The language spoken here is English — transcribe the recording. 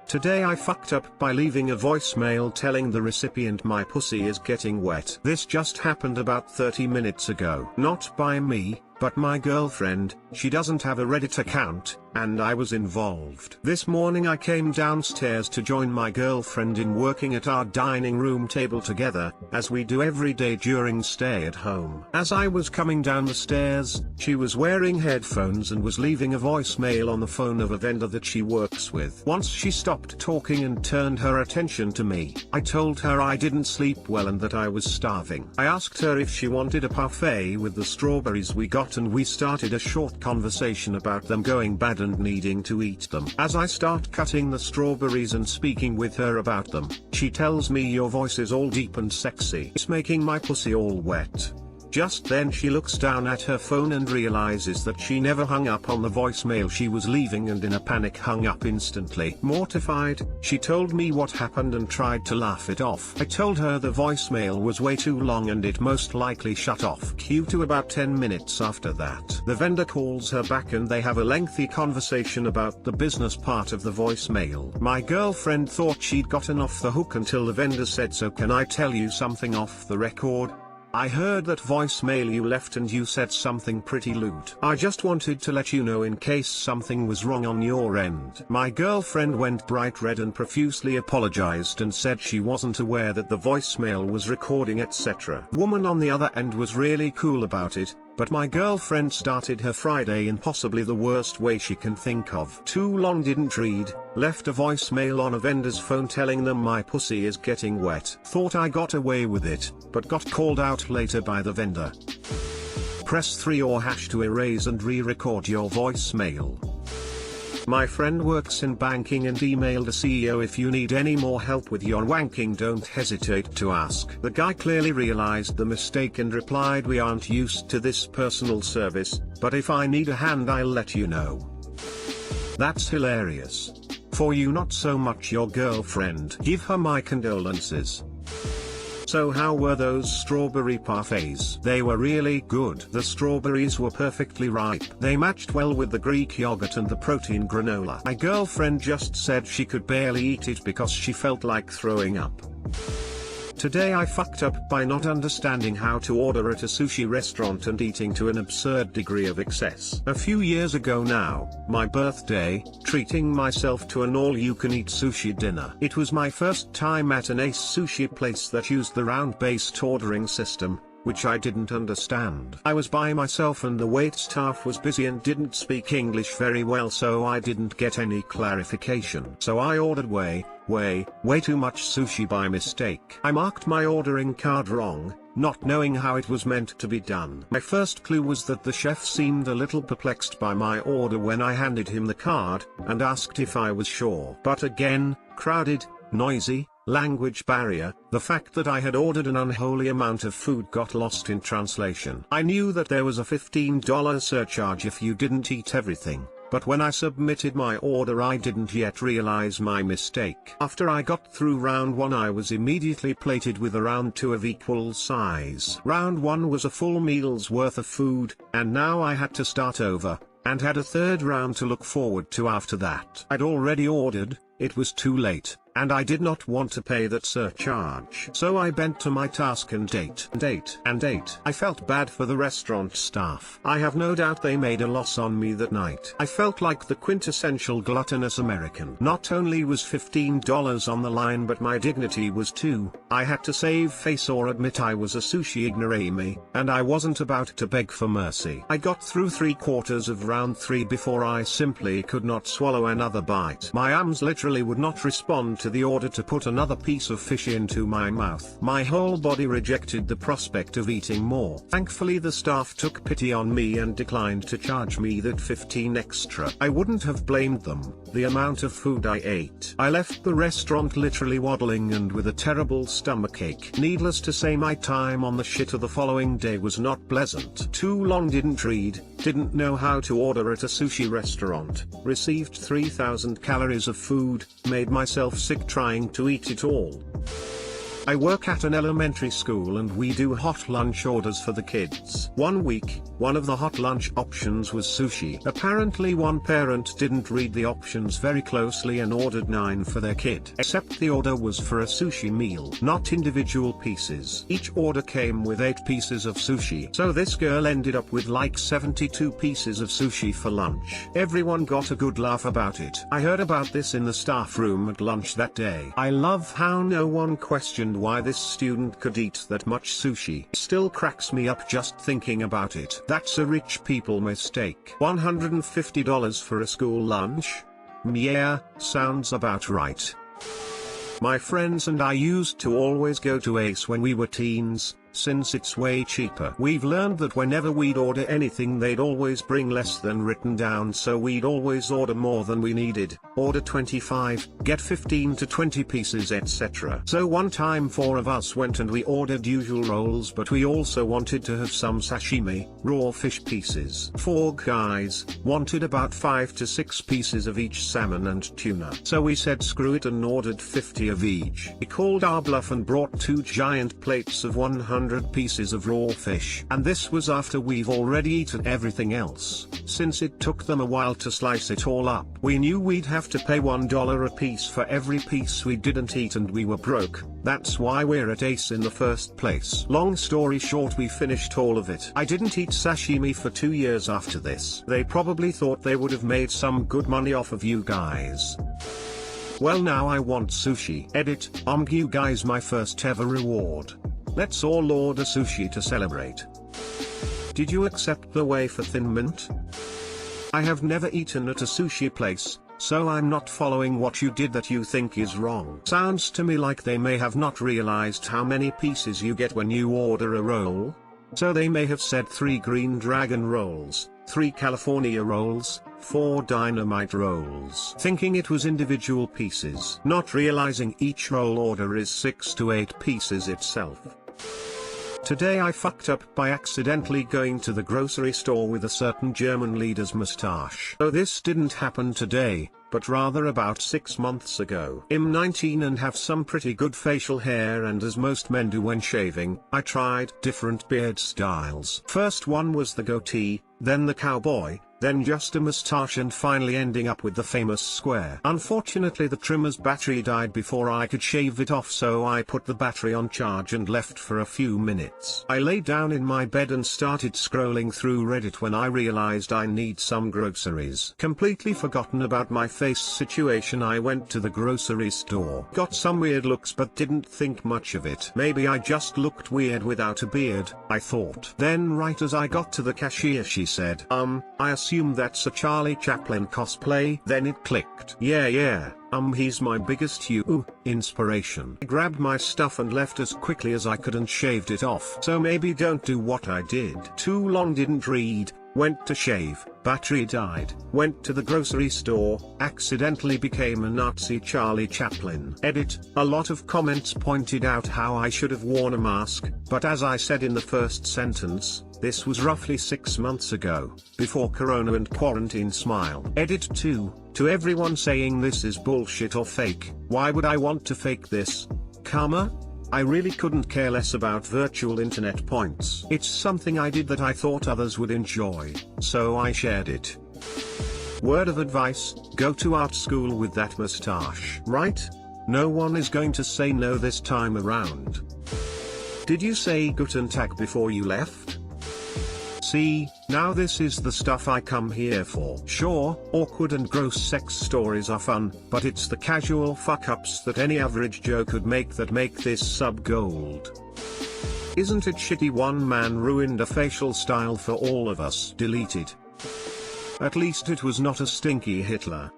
Today I fucked up by leaving a voicemail telling the recipient my pussy is getting wet. This just happened about 30 minutes ago. Not by me, but my girlfriend. She doesn't have a Reddit account, and I was involved. This morning I came downstairs to join my girlfriend in working at our dining room table together, as we do every day during stay at home. As I was coming down the stairs, she was wearing headphones and was leaving a voicemail on the phone of a vendor that she works with. Once she stopped talking and turned her attention to me, I told her I didn't sleep well and that I was starving. I asked her if she wanted a parfait with the strawberries we got, and we started a short conversation about them going bad and needing to eat them. As I start cutting the strawberries and speaking with her about them, she tells me, "Your voice is all deep and sexy. It's making my pussy all wet." Just then she looks down at her phone and realizes that she never hung up on the voicemail she was leaving, and in a panic hung up instantly. Mortified, she told me what happened and tried to laugh it off. I told her the voicemail was way too long and it most likely shut off. Cue to about 10 minutes after that, the vendor calls her back and they have a lengthy conversation about the business part of the voicemail. My girlfriend thought she'd gotten off the hook until the vendor said, "So can I tell you something off the record? I heard that voicemail you left and you said something pretty lewd. I just wanted to let you know in case something was wrong on your end." My girlfriend went bright red and profusely apologized and said she wasn't aware that the voicemail was recording, etc. Woman on the other end was really cool about it, but my girlfriend started her Friday in possibly the worst way she can think of. Too long didn't read, left a voicemail on a vendor's phone telling them my pussy is getting wet. Thought I got away with it, but got called out later by the vendor. Press 3 or hash to erase and re-record your voicemail. My friend works in banking and emailed a CEO, "If you need any more help with your wanking, don't hesitate to ask." The guy clearly realized the mistake and replied, "We aren't used to this personal service, but if I need a hand I'll let you know." That's hilarious. For you, not so much your girlfriend. Give her my condolences. So how were those strawberry parfaits? They were really good. The strawberries were perfectly ripe. They matched well with the Greek yogurt and the protein granola. My girlfriend just said she could barely eat it because she felt like throwing up. Today I fucked up by not understanding how to order at a sushi restaurant and eating to an absurd degree of excess. A few years ago now, my birthday, treating myself to an all-you-can-eat sushi dinner. It was my first time at an ace sushi place that used the round-based ordering system, which I didn't understand. I was by myself and the wait staff was busy and didn't speak English very well, so I didn't get any clarification. So I ordered way too much sushi by mistake. I marked my ordering card wrong, not knowing how it was meant to be done. My first clue was that the chef seemed a little perplexed by my order when I handed him the card, and asked if I was sure. But again, crowded, noisy, language barrier, the fact that I had ordered an unholy amount of food got lost in translation. I knew that there was a $15 surcharge if you didn't eat everything, but when I submitted my order I didn't yet realize my mistake. After I got through round 1 I was immediately plated with a round 2 of equal size. Round 1 was a full meal's worth of food, and now I had to start over, and had a third round to look forward to after that. I'd already ordered, it was too late, and I did not want to pay that surcharge. So I bent to my task and ate. I felt bad for the restaurant staff. I have no doubt they made a loss on me that night. I felt like the quintessential gluttonous American. Not only was $15 on the line, but my dignity was too. I had to save face or admit I was a sushi ignorame, and I wasn't about to beg for mercy. I got through 3/4 of round 3 before I simply could not swallow another bite. My arms literally would not respond to the order to put another piece of fish into my mouth. My whole body rejected the prospect of eating more. Thankfully the staff took pity on me and declined to charge me that $15 extra. I wouldn't have blamed them, the amount of food I ate. I left the restaurant literally waddling and with a terrible stomachache. Needless to say, my time on the shitter the following day was not pleasant. Too long didn't read, didn't know how to order at a sushi restaurant, received 3,000 calories of food, made myself sick trying to eat it all. I work at an elementary school and we do hot lunch orders for the kids. One week, One of the hot lunch options was sushi. Apparently one parent didn't read the options very closely and ordered 9 for their kid. Except the order was for a sushi meal, not individual pieces. Each order came with 8 pieces of sushi. So this girl ended up with like 72 pieces of sushi for lunch. Everyone got a good laugh about it. I heard about this in the staff room at lunch that day. I love how no one questioned why this student could eat that much sushi. Still cracks me up just thinking about it. That's a rich people mistake. $150 for a school lunch? Yeah, sounds about right. My friends and I used to always go to Ace when we were teens, since it's way cheaper. We've learned that whenever we'd order anything they'd always bring less than written down, so we'd always order more than we needed. Order 25, get 15 to 20 pieces etc. So one time 4 of us went and we ordered usual rolls, but we also wanted to have some sashimi, raw fish pieces. 4 guys wanted about 5 to 6 pieces of each salmon and tuna. So we said screw it and ordered 50 of each. We called our bluff and brought 2 giant plates of 100 pieces of raw fish. And this was after we've already eaten everything else. Since it took them a while to slice it all up, we knew we'd have to pay $1 a piece for every piece we didn't eat, and we were broke. That's why we're at Ace in the first place. Long story short, we finished all of it. I didn't eat sashimi for 2 years after this. They probably thought they would have made some good money off of you guys. Well, now I want sushi. Edit, you guys my first ever reward. Let's all order sushi to celebrate. Did you accept the wafer thin mint? I have never eaten at a sushi place, so I'm not following what you did that you think is wrong. Sounds to me like they may have not realized how many pieces you get when you order a roll. So they may have said 3 green dragon rolls, 3 California rolls, 4 dynamite rolls, thinking it was individual pieces, not realizing each roll order is 6 to 8 pieces itself. Today I fucked up by accidentally going to the grocery store with a certain German leader's mustache. So this didn't happen today, but rather about 6 months ago. I'm 19 and have some pretty good facial hair, and as most men do when shaving, I tried different beard styles. First one was the goatee, then the cowboy, then just a mustache, and finally ending up with the famous square. Unfortunately the trimmer's battery died before I could shave it off, so I put the battery on charge and left for a few minutes. I lay down in my bed and started scrolling through Reddit when I realized I need some groceries. Completely forgotten about my face situation, I went to the grocery store. Got some weird looks but didn't think much of it. Maybe I just looked weird without a beard, I thought. Then right as I got to the cashier she said, I assume that's a Charlie Chaplin cosplay. Then it clicked. Yeah, he's my biggest inspiration. I grabbed my stuff and left as quickly as I could and shaved it off. So maybe don't do what I did. Too long, didn't read, went to shave, battery died, went to the grocery store, accidentally became a Nazi Charlie Chaplin. Edit, a lot of comments pointed out how I should have worn a mask, but as I said in the first sentence, this was roughly 6 months ago, before Corona and quarantine. Smile. Edit 2, to everyone saying this is bullshit or fake, why would I want to fake this? Karma? I really couldn't care less about virtual internet points. It's something I did that I thought others would enjoy, so I shared it. Word of advice, go to art school with that mustache. Right? No one is going to say no this time around. Did you say Guten Tag before you left? See, now this is the stuff I come here for. Sure, awkward and gross sex stories are fun, but it's the casual fuck-ups that any average Joe could make that make this sub gold. Isn't it shitty one man ruined a facial style for all of us? Deleted. At least it was not a stinky Hitler.